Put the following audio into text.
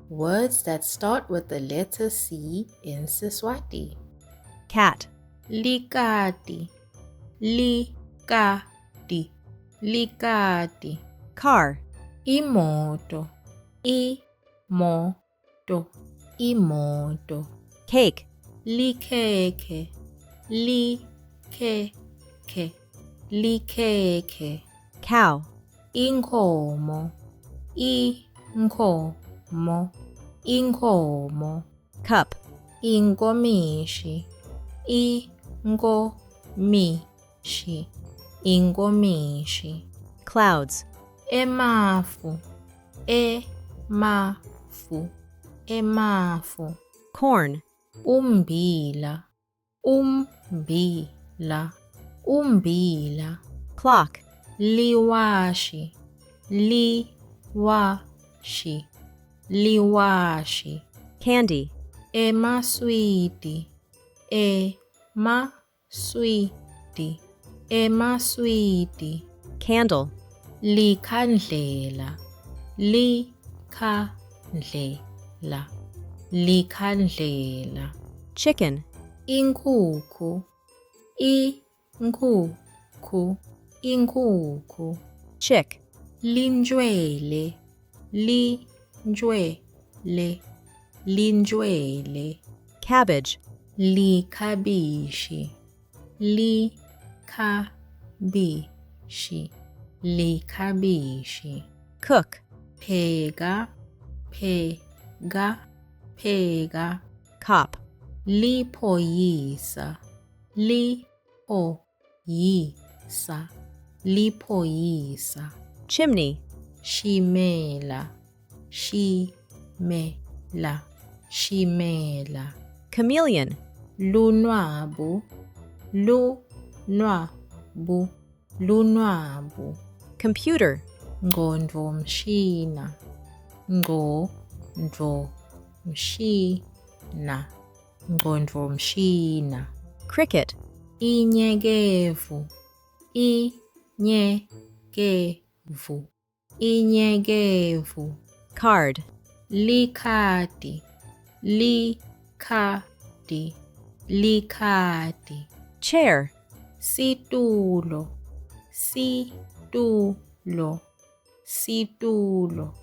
Words that start with the letter C in Siswati. Cat. Likati, likati, likati. Car. Imoto, imoto, imoto. Cake. Likhekhe, likhekhe, likhekhe. Cow. Inkhomo, inkhomo, inkhomo. Cup. Inkomishi, inkomishi, inkomishi. Clouds. Emafu, emafu, emafu. Corn. Ummbila, ummbila, ummbila. Clock. Liwashi, liwashi, liwashi. Candy. Emaswidi, emaswidi, emaswidi. Candle. Likhandlela, likhandlela, likhandlela. Chicken. Inkukhu, inkukhu, inkukhu. Chick. Linjwele, linjwele, linjwele. Cabbage. Likhabishi, likhabishi, likhabishi. Cook. Pheka, pheka, pheka. Cop. Liphoyisa, liphoyisa, liphoyisa. Chimney. Shimela, shimela, shimela. Chameleon. Lunwabu, lunwabu, lunwabu. Computer. Ngqondvomshina, ngqondvomshina, ngqondvomshina. Cricket. Inyekevu, inyekevu, inyekevu. Card. Likhadi, likhadi, likhadi. Chair. Situlo, situlo, situlo.